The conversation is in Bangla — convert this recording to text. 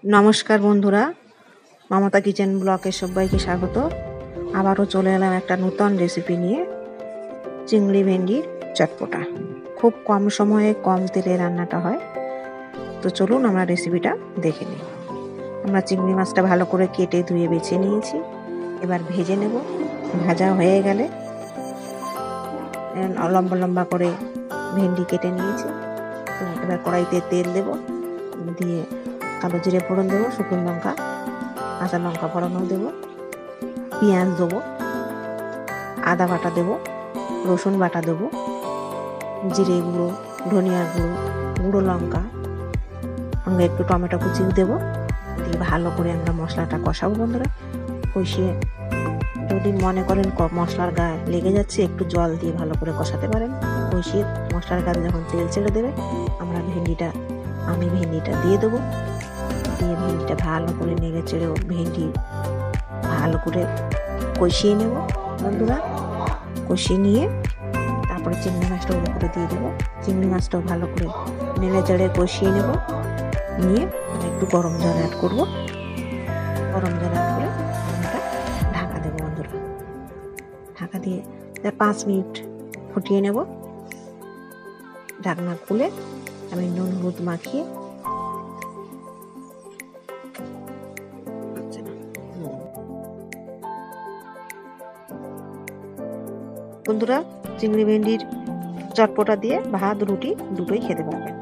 নমস্কার বন্ধুরা, মমতা কিচেন ব্লকে সবাইকে স্বাগত। আবারও চলে এলাম একটা নতুন রেসিপি নিয়ে, চিংড়ি ভেন্ডির চটপটা। খুব কম সময়ে কম তেলে রান্নাটা হয়। তো চলুন আমরা রেসিপিটা দেখে নিই। আমরা চিংড়ি মাছটা ভালো করে কেটে ধুয়ে বেছে নিয়েছি, এবার ভেজে নেব। ভাজা হয়ে গেলে লম্বা লম্বা করে ভেন্ডি কেটে নিয়েছি। তো এবার কড়াইতে তেল দেব, দিয়ে কালো জিরে ফোড়ন দেবো, শুকনো লঙ্কা কাঁচা লঙ্কা ফোড়নও দেবো, পেঁয়াজ দেবো, আদা বাটা দেবো, রসুন বাটা দেবো, জিরে গুঁড়ো, ধনিয়া গুঁড়ো, গুঁড়ো লঙ্কা, সঙ্গে একটু টমেটো কুচিও দেবো। দিয়ে ভালো করে আমরা মশলাটা কষাবো বন্ধুরা। কষিয়ে যদি মনে করেন মশলার গায়ে লেগে যাচ্ছে, একটু জল দিয়ে ভালো করে কষাতে পারেন। কষিয়ে মশলার গায়ে যখন তেল ছেড়ে দেবে, আমি ভেন্ডিটা দিয়ে দেবো। দিয়ে ভেন্ডিটা ভালো করে নেড়ে চেড়ে ভেন্ডি ভালো করে কষিয়ে নেব বন্ধুরা। কষিয়ে নিয়ে তারপরে চিংড়ি মাছটা ওর উপরে দিয়ে দেবো। চিংড়ি মাছটাও ভালো করে নেড়ে চেড়ে কষিয়ে নেব। নিয়ে একটু গরম জল অ্যাড করবো। গরম জল অ্যাড করে আমরা ঢাকা দেবো বন্ধুরা। ঢাকা দিয়ে 5 মিনিট ফুটিয়ে নেব। ঢাকনা খুলে আমি নুন হলুদ মাখিয়ে বন্ধুরা চিংড়ি ভেন্ডির চটপটা দিয়ে ভাত রুটি দুটোই খেতে পারবেন।